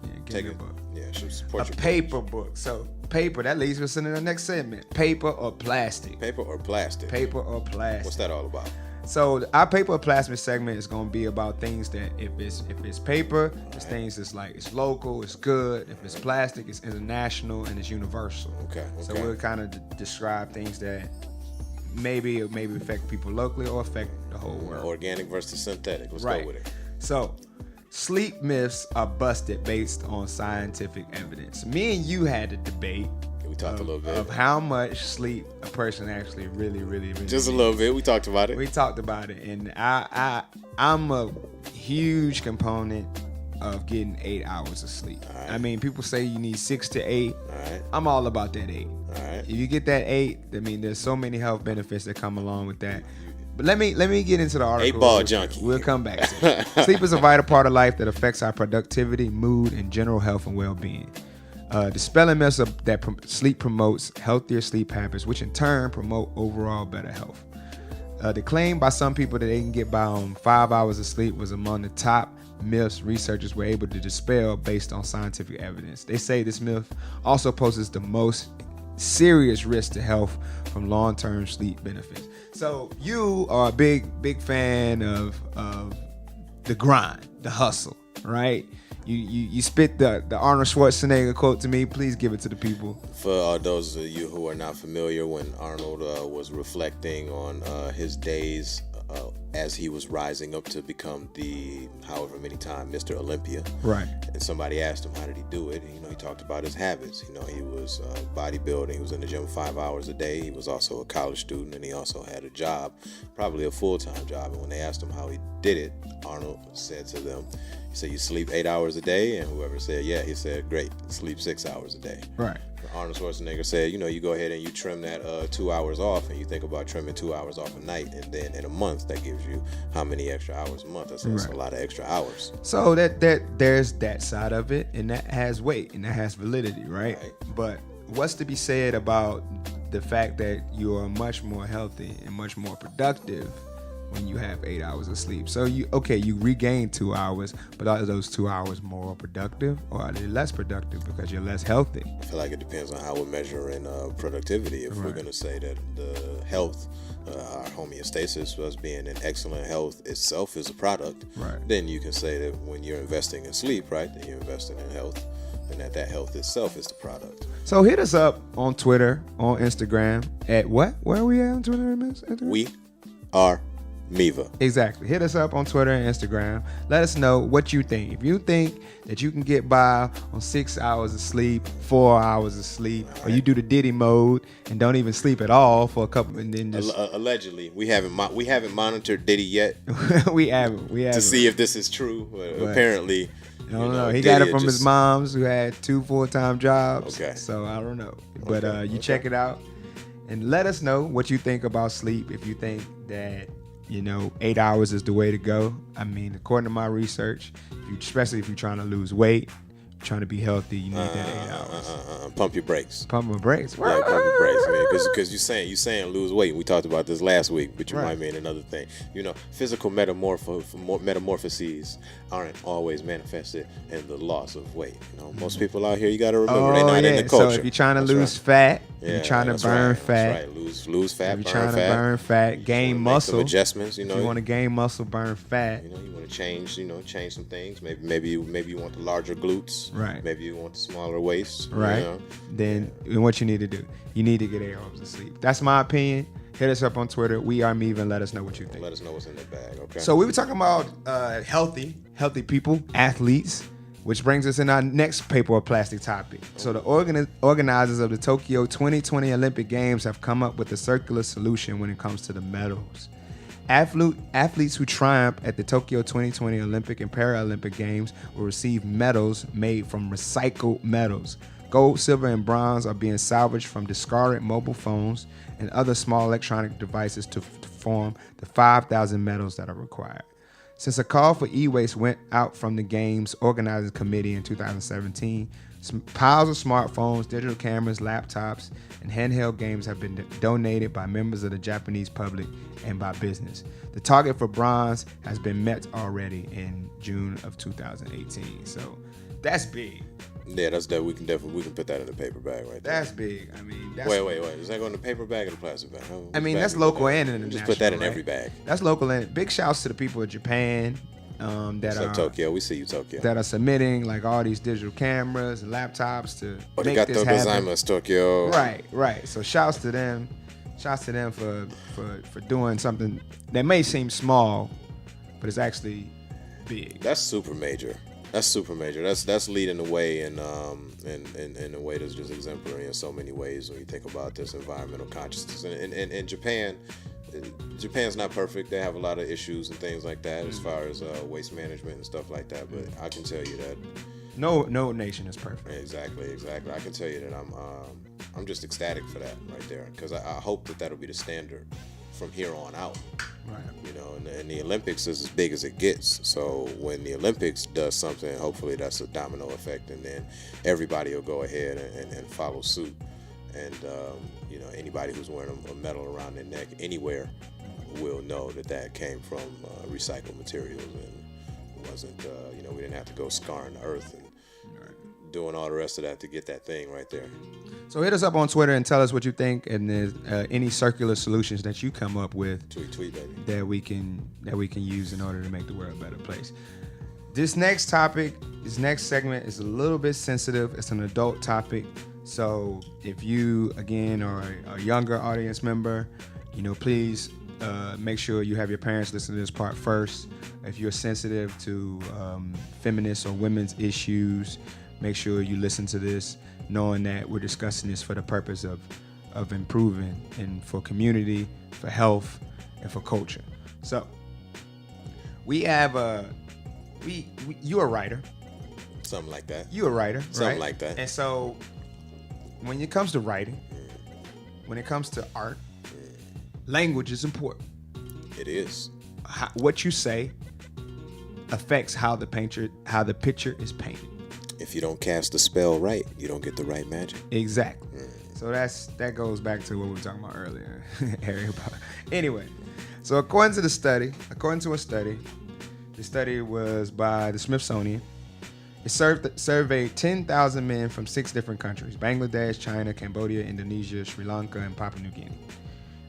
Yeah, take a book.
Yeah, should support your
paper book. So paper, that leads us into the next segment. Paper or plastic?
Paper or plastic?
Paper or plastic?
What's that all about?
So our paper or plastic segment is going to be about things that if it's paper, it's things that's like it's local, it's good. If it's plastic, it's international and it's universal.
Okay.
So we'll kind of describe things that maybe affect people locally or affect the whole world.
Organic versus synthetic. Let's go with it.
So sleep myths are busted based on scientific evidence. Me and you had a debate.
We talked a little bit
of how much sleep a person actually really
just
needs.
a little bit. We talked about it.
And I'm a huge component of getting 8 hours of sleep.
Right.
I mean, people say you need 6 to 8.
All right.
I'm all about that 8.
All right.
If you get that 8, I mean, there's so many health benefits that come along with that. But let me get into the article.
8-ball junkie.
We'll come back to it. Sleep is a vital part of life that affects our productivity, mood, and general health and well-being. Dispelling myths that sleep promotes healthier sleep habits, which in turn promote overall better health. The claim by some people that they can get by on 5 hours of sleep was among the top myths researchers were able to dispel based on scientific evidence. They say this myth also poses the most serious risk to health from long-term sleep benefits. So you are a big fan of the grind, the hustle, right? You spit the Arnold Schwarzenegger quote to me. Please give it to the people.
For those of you who are not familiar, when Arnold was reflecting on his days as he was rising up to become the however many time Mr. Olympia.
Right.
And somebody asked him, how did he do it? And, he talked about his habits. He was bodybuilding. He was in the gym 5 hours a day. He was also a college student, and he also had a job, probably a full-time job. And when they asked him how he did it, Arnold said to them, he said, you sleep 8 hours a day? And whoever said, yeah, he said, great, sleep 6 hours a day.
Right.
Arnold Schwarzenegger said, you go ahead and you trim that 2 hours off, and you think about trimming 2 hours off a night, and then in a month, that gives you how many extra hours a month? I said, that's a lot of extra hours.
So that there's that side of it, and that has weight, and that has validity, right? But what's to be said about the fact that you are much more healthy and much more productive when you have 8 hours of sleep? So you regain 2 hours, but are those 2 hours more productive, or are they less productive because you're less healthy?
I feel like it depends on how we're measuring productivity. If we're going to say that the health, our homeostasis, us being in excellent health itself is a product, then you can say that when you're investing in sleep, right, then you're investing in health, and that health itself is the product.
So hit us up on Twitter, on Instagram, at what? Where are we at on Twitter and Instagram?
We are Miva.
Exactly. Hit us up on Twitter and Instagram. Let us know what you think. If you think that you can get by on 6 hours of sleep, 4 hours of sleep, or you do the Diddy mode and don't even sleep at all for a couple, and then just
allegedly, we haven't monitored Diddy yet.
we haven't
to see if this is true. But apparently,
I don't know. He got it from his moms who had 2 full-time jobs.
Okay.
So I don't know. But you check it out and let us know what you think about sleep. If you think that 8 hours is the way to go. I mean, according to my research, especially if you're trying to lose weight, trying to be healthy, you need that 8 hours.
Pump your brakes.
Pump my brakes.
Yeah, pump your brakes, man. Because you saying lose weight. We talked about this last week, but you might mean another thing. Physical metamorphoses aren't always manifested in the loss of weight. Most people out here, you got to remember, they're not in the culture.
So if you're trying to lose fat, you're trying to burn fat.
That's right. Lose fat,
if you're trying to burn fat, gain muscle.
Make some adjustments.
If you want to gain muscle, burn fat.
You want to change some things. Maybe you want the larger glutes.
Right.
Maybe you want the smaller waist.
Right. Then what you need to do, you need to get 8 hours of sleep. That's my opinion. Hit us up on Twitter. We are Miva, and let us know what you think.
Let us know what's in the bag. Okay.
So we were talking about healthy people, athletes, which brings us in our next paper or plastic topic. So the organizers of the Tokyo 2020 Olympic Games have come up with a circular solution when it comes to the medals. Athletes who triumph at the Tokyo 2020 Olympic and Paralympic Games will receive medals made from recycled metals. Gold, silver, and bronze are being salvaged from discarded mobile phones and other small electronic devices to form the 5,000 medals that are required. Since a call for e-waste went out from the Games Organizing Committee in 2017, piles of smartphones, digital cameras, laptops, and handheld games have been donated by members of the Japanese public and by business. The target for bronze has been met already in June of 2018. So that's big.
Yeah, that's that. We can put that in the paper bag right there.
That's big. I mean,
wait. Is that going in the paper bag or the plastic bag?
That's local and international.
Just put that in every bag.
That's local and big shouts to the people of Japan. That are
Tokyo. We see you, Tokyo.
That are submitting like all these digital cameras and laptops to make this happen.
Gozaimasu, Tokyo.
Right. So shouts to them. Shouts to them for doing something that may seem small, but it's actually big.
That's super major. That's leading the way in a way that's just exemplary in so many ways when you think about this environmental consciousness. And in Japan, Japan's not perfect. They have a lot of issues and things like that as far as waste management and stuff like that. But I can tell you that
no nation is perfect.
Exactly. I can tell you that I'm just ecstatic for that right there, because I hope that that'll be the standard from here on out.
Right.
You know, and the Olympics is as big as it gets. So when the Olympics does something, hopefully that's a domino effect, and then everybody will go ahead and follow suit. And you know, anybody who's wearing a medal around their neck anywhere will know that came from recycled materials, and wasn't you know, we didn't have to go scarring the earth and doing all the rest of that to get that thing right there.
So hit us up on Twitter and tell us what you think, and there's any circular solutions that you come up with
tweet baby,
that we can use in order to make the world a better place. This next topic, this next segment is a little bit sensitive. It's an adult topic. So if you, again, are a younger audience member, you know, please make sure you have your parents listen to this part first. If you're sensitive to feminist or women's issues, make sure you listen to this, knowing that we're discussing this for the purpose of improving and for community, for health, and for culture. So we have you're a writer.
Something like that.
You're a writer,
Something
right?
like that.
And so when it comes to writing, when it comes to art, language is important.
It is.
What you say affects how the picture is painted.
If you don't cast the spell right, you don't get the right magic.
Exactly. So that goes back to what we were talking about earlier, Harry Potter. Anyway, so according to a study, the study was by the Smithsonian. It surveyed 10,000 men from 6 different countries: Bangladesh, China, Cambodia, Indonesia, Sri Lanka, and Papua New Guinea.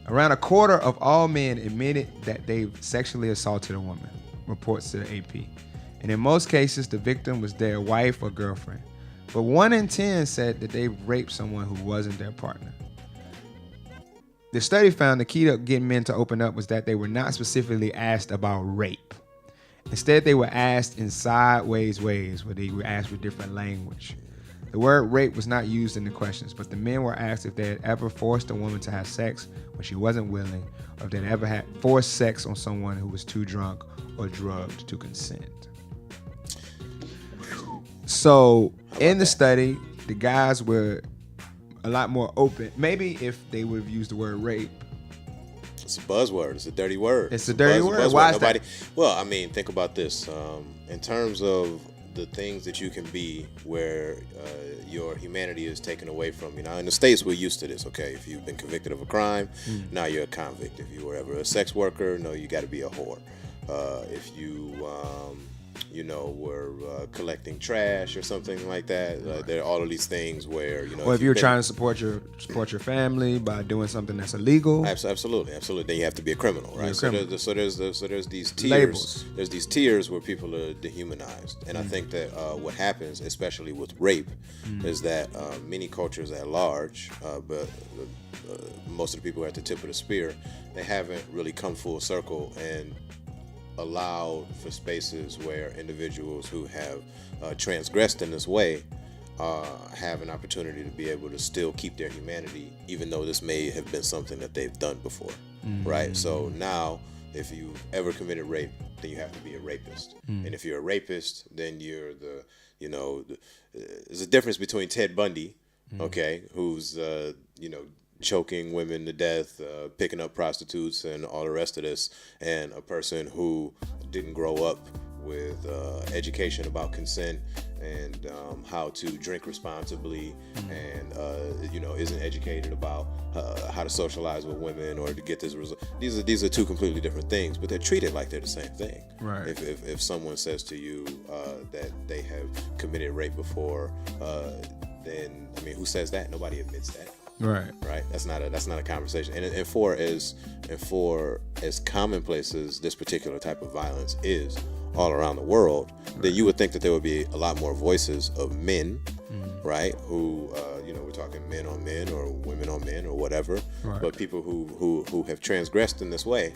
Around a quarter of all men admitted that they've sexually assaulted a woman, reports to the AP. And in most cases, the victim was their wife or girlfriend. But 1 in 10 said that they raped someone who wasn't their partner. The study found the key to getting men to open up was that they were not specifically asked about rape. Instead, they were asked in sideways ways, where they were asked with different language. The word rape was not used in the questions, but the men were asked if they had ever forced a woman to have sex when she wasn't willing, or if they'd ever had forced sex on someone who was too drunk or drugged to consent. So in the study, the guys were a lot more open. Maybe if they would have used the word rape.
It's a buzzword. It's a dirty word.
It's a dirty word. Why is that?
Well, I mean, think about this. In terms of the things that you can be where your humanity is taken away from you. Now, in the States, we're used to this, okay? If you've been convicted of a crime, now you're a convict. If you were ever a sex worker, no, you got to be a whore. If you... you know, were collecting trash or something like that. There are all of these things where, you know...
Or if you're trying to support your family by doing something that's illegal.
Absolutely. Then you have to be a criminal, right? So there's these tiers.
Labels.
There's these tiers where people are dehumanized. And I think that what happens, especially with rape, is that many cultures at large, but most of the people are at the tip of the spear, they haven't really come full circle and allowed for spaces where individuals who have transgressed in this way have an opportunity to be able to still keep their humanity, even though this may have been something that they've done before, right? So now, if you've ever committed rape, then you have to be a rapist. And if you're a rapist, then you're there's a difference between Ted Bundy, okay, who's, choking women to death, picking up prostitutes and all the rest of this, and a person who didn't grow up with education about consent and how to drink responsibly, and isn't educated about how to socialize with women or to get this result. These are two completely different things, but they're treated like they're the same thing.
Right.
If someone says to you that they have committed rape before, then I mean, who says that? Nobody admits that.
Right.
That's not a conversation. And for as commonplace as this particular type of violence is all around the world, then you would think that there would be a lot more voices of men, right? Who we're talking men on men or women on men or whatever.
Right.
But people who have transgressed in this way,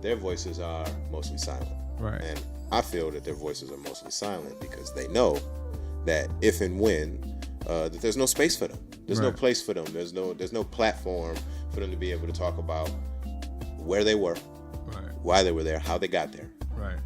their voices are mostly silent.
Right.
And I feel that their voices are mostly silent because they know that if and when that there's no space for them. There's no place for them. There's no platform for them to be able to talk about where they were,
Right.
why they were there, how they got there,
Right.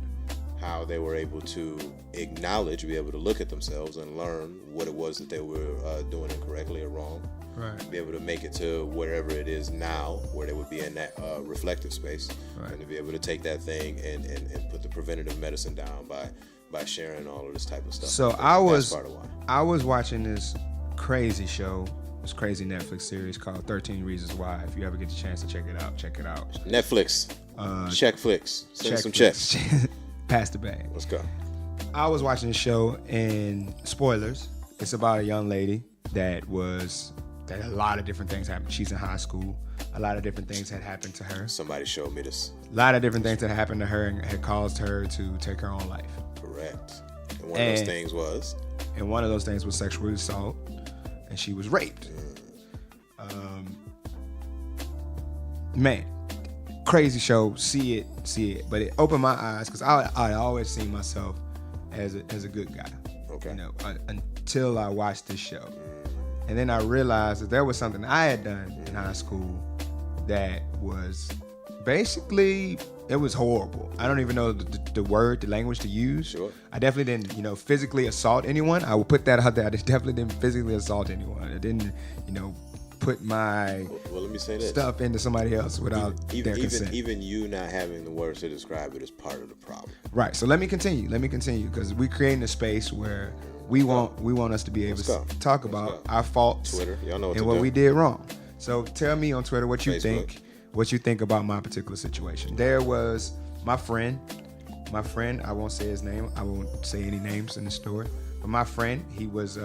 how they were able to acknowledge, be able to look at themselves and learn what it was that they were doing incorrectly or wrong.
Right.
Be able to make it to wherever it is now, where they would be in that reflective space,
Right.
and to be able to take that thing and put the preventative medicine down by sharing all of this type of stuff.
So
That's part of why.
I was watching this crazy show, this crazy Netflix series called 13 Reasons Why. If you ever get the chance to check it out, check it out.
Netflix, check flicks, send us some checks.
Pass the bag.
Let's go.
I was watching the show, and spoilers, it's about a young lady that a lot of different things happened. She's in high school. A lot of different things had happened to her.
Somebody showed me this.
A lot of different things that happened to her and had caused her to take her own life.
Correct. And one of those things was?
And one of those things was sexual assault, and she was raped. Man, crazy show. See it. But it opened my eyes because I always seen myself as a good guy.
Okay.
You know, until I watched this show. And then I realized that there was something I had done in high school that was basically, it was horrible. I don't even know the word, the language to use.
Sure.
I definitely didn't, physically assault anyone. I will put that out there. I definitely didn't physically assault anyone. I didn't, put my
let me say this.
stuff into somebody else without their consent.
Even you not having the words to describe it is part of the problem.
Right. So let me continue because we're creating a space where we want us to be able to talk about our faults
Twitter, y'all know what
and
to
what
do.
we did wrong. So tell me on Twitter what you
Facebook.
think about my particular situation. There was my friend, I won't say his name, I won't say any names in the story, but my friend, he was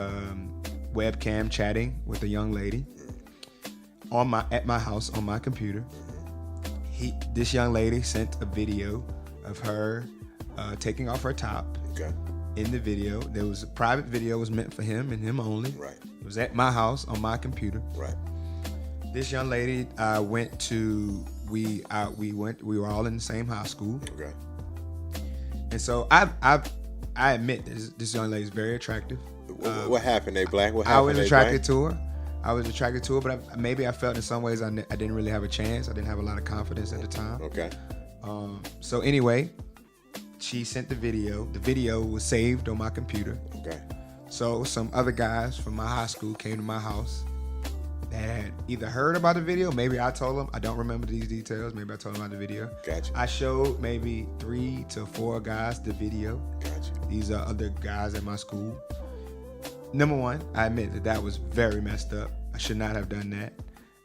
webcam chatting with a young lady at my house on my computer. This young lady sent a video of her taking off her top.
Okay.
In the video, there was a private video, was meant for him and him only.
Right.
It was at my house on my computer.
Right.
This young lady, we were all in the same high school.
Okay.
And so I admit this young lady is very attractive.
What happened? They black? What happened?
I was attracted to her. But maybe I felt in some ways I didn't really have a chance. I didn't have a lot of confidence at the time.
Okay.
So anyway, she sent the video. The video was saved on my computer.
Okay.
So some other guys from my high school came to my house that had either heard about the video, maybe I told them. I don't remember these details. Maybe I told them about the video.
Gotcha.
I showed maybe 3 to 4 guys the video.
Gotcha.
These are other guys at my school. Number one, I admit that was very messed up. I should not have done that.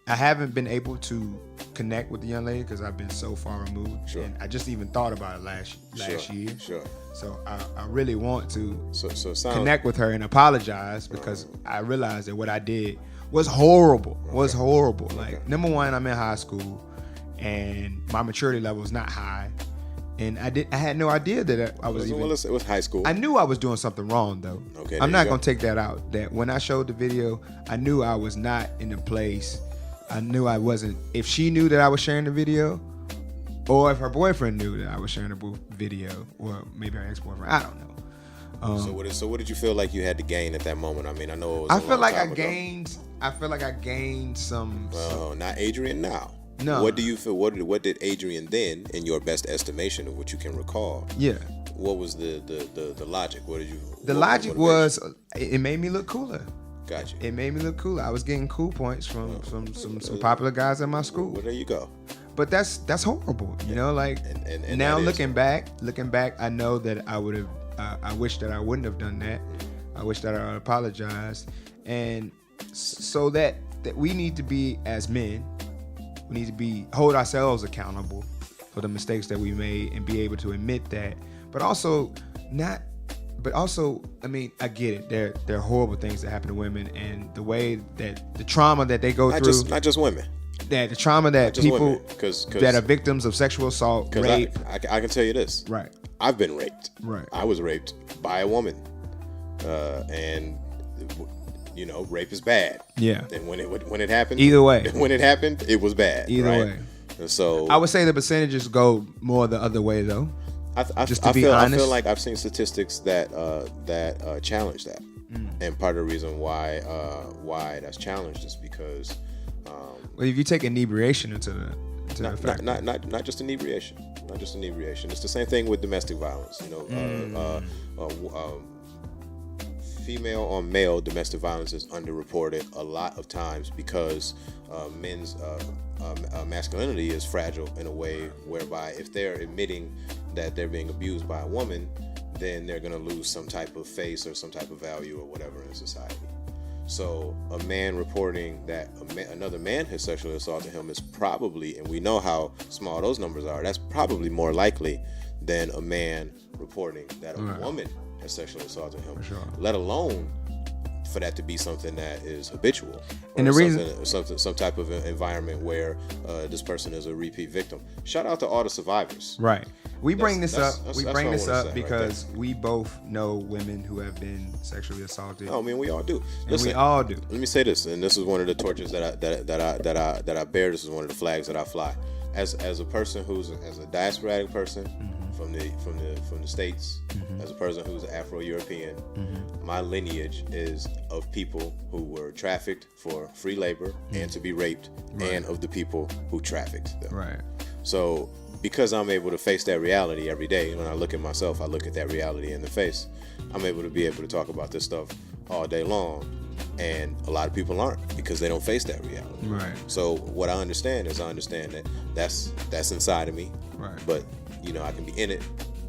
I haven't been able to connect with the young lady because I've been so far removed.
Sure.
And I just even thought about it last year.
Sure.
So I really want to
connect
with her and apologize because I realized that what I did was horrible.
Okay.
Like, number one, I'm in high school and my maturity level is not high. And I had no idea that I was even.
Well, it was high school.
I knew I was doing something wrong though.
Okay.
I'm not gonna take that out. That when I showed the video, I knew I was not in a place. I knew I wasn't. If she knew that I was sharing the video, or if her boyfriend knew that I was sharing the video, or maybe her ex-boyfriend, I don't know.
So what did you feel like you had to gain at that moment? I mean, I know it was.
I feel like I gained some.
Well, not Adrian now.
No.
What do you feel? What did Adrian then, in your best estimation of what you can recall?
Yeah.
What was the logic? What did you?
The logic was it made me look cooler.
Gotcha.
It made me look cooler. I was getting cool points from some popular guys at my school.
Well, there you go.
But that's horrible, you know. Like,
and
now looking back, I know that I would have. I wish that I wouldn't have done that. I wish that I would apologized, and so that we need to be, as men, we need to hold ourselves accountable for the mistakes that we made and be able to admit that. But also, I mean, I get it. There are horrible things that happen to women, and the way that the trauma that they go through.
Not just women.
That the trauma that people
cause
that are victims of sexual assault, rape.
I can tell you this.
Right.
I've been raped.
Right.
I was raped by a woman, and rape is bad.
Yeah.
And when it happened,
either way,
when it happened, it was bad.
Either
right?
way.
And so
I would say the percentages go more the other way though.
I feel like I've seen statistics that challenge that, and part of the reason why that's challenged is because
well, if you take inebriation into
Not just inebriation. Not just inebriation. It's the same thing with domestic violence. Female on male domestic violence is underreported a lot of times because men's masculinity is fragile in a way whereby if they're admitting that they're being abused by a woman, then they're going to lose some type of face or some type of value or whatever in society. So a man reporting that another man has sexually assaulted him is probably, and we know how small those numbers are, that's probably more likely than a man reporting that a woman has sexually assaulted him, let alone for that to be something that is habitual,
and the reason
some type of environment where this person is a repeat victim. Shout out to all the survivors.
Right. We bring this up because we both know women who have been sexually assaulted.
Oh, I mean, we all do. Listen,
we all do.
Let me say this, and this is one of the torches that I bear. This is one of the flags that I fly. As a person as a diasporatic person from the States, as a person who's Afro-European, my lineage is of people who were trafficked for free labor and to be raped, and of the people who trafficked them.
Right.
So because I'm able to face that reality every day, when I look at myself, I look at that reality in the face. I'm able to talk about this stuff all day long. And a lot of people aren't because they don't face that reality.
Right.
So what I understand that that's inside of me.
Right.
But I can be in it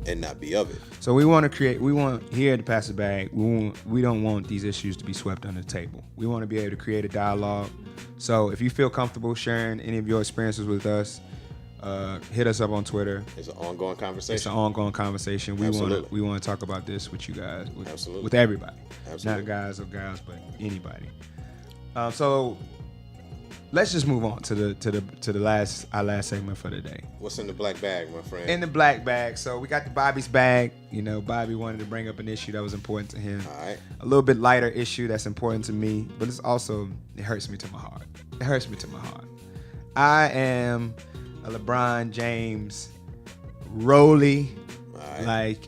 and not be of it.
So we want here at the Pass It Bag, we don't want these issues to be swept under the table. We want to be able to create a dialogue. So if you feel comfortable sharing any of your experiences with us, hit us up on Twitter.
It's an ongoing conversation.
It's an ongoing conversation. We want to talk about this with you guys, with everybody.
Absolutely.
Not guys or gals, but anybody. So let's just move on to our last segment for the day.
What's in the black bag, my friend?
In the black bag. So we got the Bobby's bag. Bobby wanted to bring up an issue that was important to him.
All right.
A little bit lighter issue that's important to me, but it hurts me to my heart. It hurts me to my heart. I am a LeBron James rollie. Right.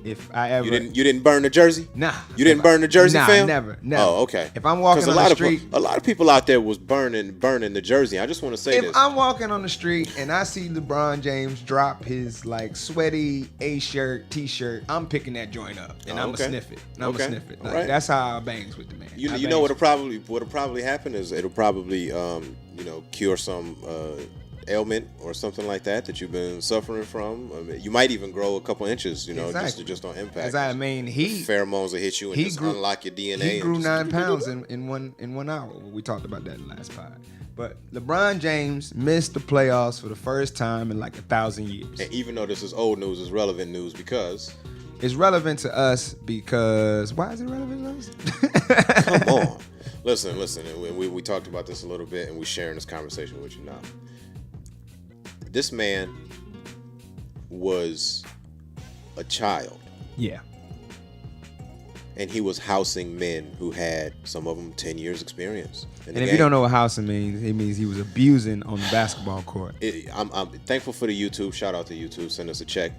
If I ever
you didn't burn the jersey?
Nah.
You didn't burn the jersey, fam?
Never.
Oh, okay.
If I'm walking on the street,
a lot of people out there was burning the jersey. I just want to say this.
If I'm walking on the street and I see LeBron James drop his sweaty A-shirt, T-shirt, I'm picking that joint up and I'm gonna sniff it.
Right.
That's how I bangs with the man.
You know what'll probably happen is it'll probably cure some ailment or something like that you've been suffering from. I mean, you might even grow a couple inches,
exactly.
just on impact.
Pheromones
will hit you and just unlock your DNA.
He grew 9 pounds in 1 hour. We talked about that in the last pod. But LeBron James missed the playoffs for the first time in 1,000 years.
And even though this is old news, it's relevant news because
it's relevant to us because why is it relevant to us?
Come on. Listen. We talked about this a little bit and we're sharing this conversation with you now. This man was a child.
Yeah.
And he was housing men who had, some of them, 10 years experience.
And if you don't know what housing means, it means he was abusing on the basketball court.
I'm thankful for the YouTube. Shout out to YouTube. Send us a check.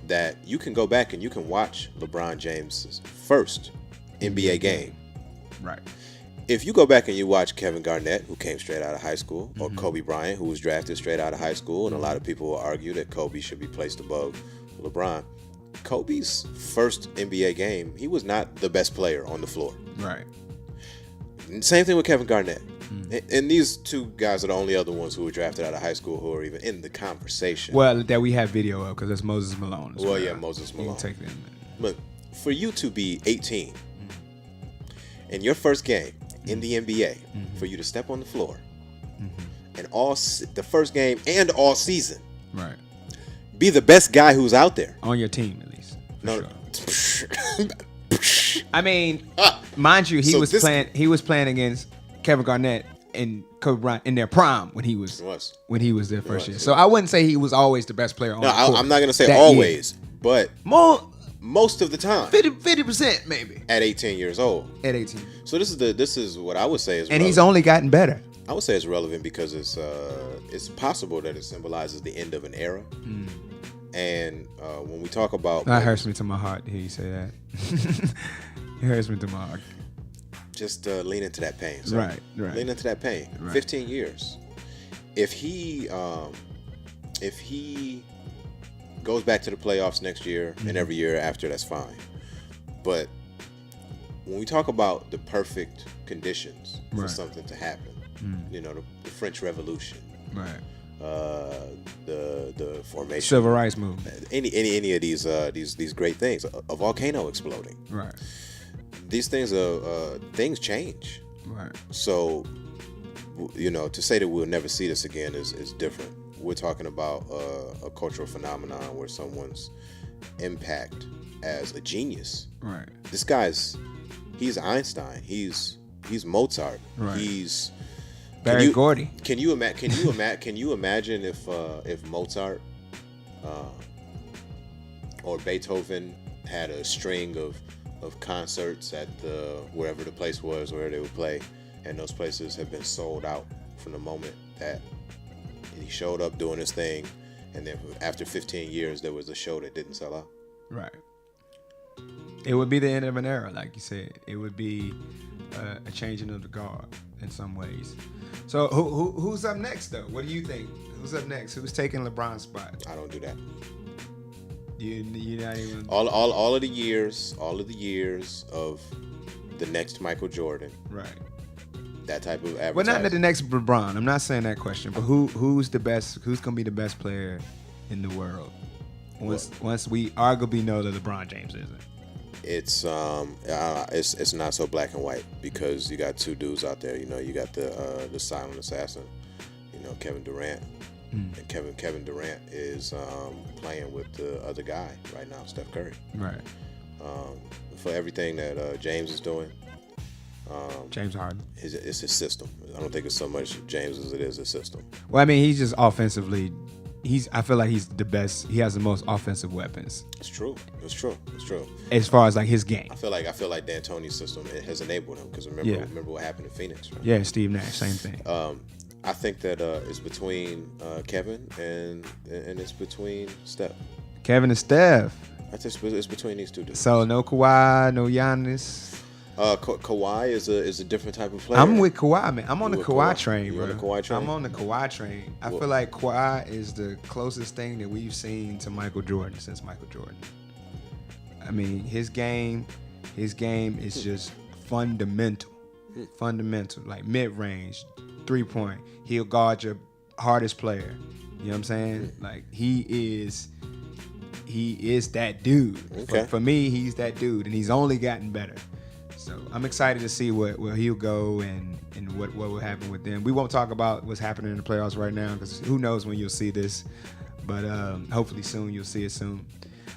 That you can go back and you can watch LeBron James' first NBA game.
Right.
If you go back and you watch Kevin Garnett, who came straight out of high school, or Kobe Bryant, who was drafted straight out of high school, and a lot of people will argue that Kobe should be placed above LeBron. Kobe's first NBA game, he was not the best player on the floor.
Right.
Same thing with Kevin Garnett. And these two guys are the only other ones who were drafted out of high school who are even in the conversation.
Well, that we have video of because that's Moses Malone.
Well, yeah, Moses Malone.
You can take them.
But for you to be 18 in your first game in the NBA, for you to step on the floor and the first game and all season,
right,
be the best guy who's out there
on your team at least.
Sure.
I mean, mind you, he was playing against Kevin Garnett and Kobe Bryant in their prime when he was their first year. So I wouldn't say he was always the best player on the court.
I'm not going to say always, but most of the time.
50% maybe.
At 18 years old.
At 18.
So this is what I would say is
relevant. And he's only gotten better.
I would say it's relevant because it's possible that it symbolizes the end of an era. And when we talk about...
That hurts me to my heart to hear you say that. It hurts me to my heart.
Just lean into that pain. So
right.
Lean into that pain.
Right.
15 years. if he goes back to the playoffs next year and every year after, that's fine. But when we talk about the perfect conditions for something to happen, you know, the French Revolution, the formation,
civil rights movement,
any of these great things, a volcano exploding,
right?
These things things change,
right?
So, you know, to say that we'll never see this again is different. We're talking about a cultural phenomenon where someone's impact as a genius.
Right.
This he's Einstein. He's Mozart.
Right.
He's
Barry Gordy.
Can you imagine if Mozart or Beethoven had a string of concerts at wherever the place was where they would play, and those places have been sold out from the moment that he showed up doing his thing, and then after 15 years there was a show that didn't sell out.
Right. It would be the end of an era, like you said. It would be a changing of the guard in some ways. So who's up next, though? What do you think? Who's up next? Who's taking LeBron's spot?
I don't do that.
You're not even
all of the years of the next Michael Jordan.
Right.
That type of advertising.
Well, not the next LeBron. I'm not saying that question, but who's the best? Who's gonna be the best player in the world? Once we arguably know that LeBron James isn't.
It's not so black and white, because you got two dudes out there. You know, you got the silent assassin, you know, Kevin Durant, and Kevin Durant is playing with the other guy right now, Steph Curry.
Right.
For everything that James is doing.
James Harden.
It's his system. I don't think it's so much James as it is his system.
Well, I mean, he's just offensively. I feel like he's the best. He has the most offensive weapons.
It's true.
As far as like his game.
I feel like D'Antoni's system has enabled him, because remember what happened in Phoenix, right?
Yeah, Steve Nash, same thing.
I think that it's between Kevin and it's between Steph.
Kevin and Steph.
It's between these two dudes.
So no Kawhi, no Giannis.
Kawhi is a different type of player.
I'm with Kawhi, man. I'm on the Kawhi train, bro.
On the Kawhi train?
I'm on the Kawhi train. I feel like Kawhi is the closest thing that we've seen to Michael Jordan since Michael Jordan. I mean, his game is just fundamental. Fundamental, like mid-range, 3-point. He'll guard your hardest player. You know what I'm saying? Like he is that dude.
Okay.
For me, he's that dude, and he's only gotten better. So I'm excited to see where he'll go and what will happen with them. We won't talk about what's happening in the playoffs right now, because who knows when you'll see this. But hopefully soon, you'll see it soon.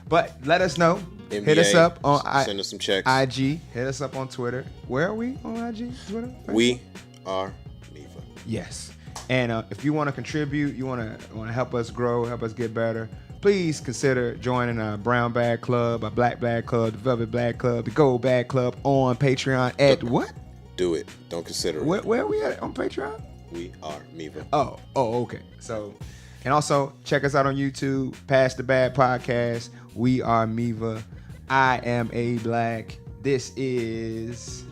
But let us know.
NBA,
hit us up on
send us some checks.
IG. Hit us up on Twitter. Where are we on IG? Twitter? Facebook?
We are Neva.
Yes. And if you want to contribute, you want to help us grow, help us get better, please consider joining our Brown Bag Club, our Black Bag Club, the Velvet Bag Club, the Gold Bag Club on Patreon at what?
Do it. Don't consider it.
Where are we at on Patreon?
We are Miva.
Oh, okay. So, and also check us out on YouTube, Pass the Bad Podcast. We are Miva. I am A Black. This is...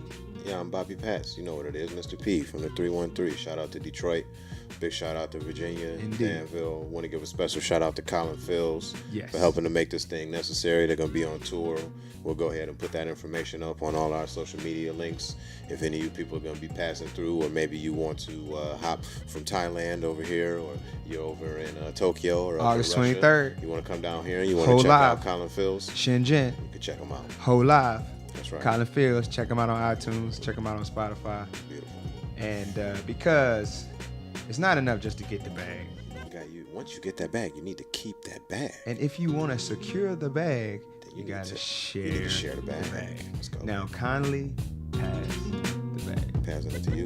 Yeah, I'm Bobby Patz. You know what it is, Mr. P from the 313. Shout out to Detroit. Big shout out to Virginia and Danville. Want to give a special shout out to Colin Fields for helping to make this thing necessary. They're going to be on tour. We'll go ahead and put that information up on all our social media links. If any of you people are going to be passing through, or maybe you want to hop from Thailand over here, or you're over in Tokyo or
August
Russia,
23rd.
you want to come down here and you want to check out Colin Fields,
Shenzhen.
you can check them out.
Whole live.
That's right.
Colin Fields. Check them out on iTunes. Check them out on Spotify.
Beautiful.
And because it's not enough just to get the bag.
Once you get that bag, you need to keep that bag.
And if you want to secure the bag, you got to share.
You need to share the bag.
Let's go. Now, kindly pass the bag.
Passing it to you.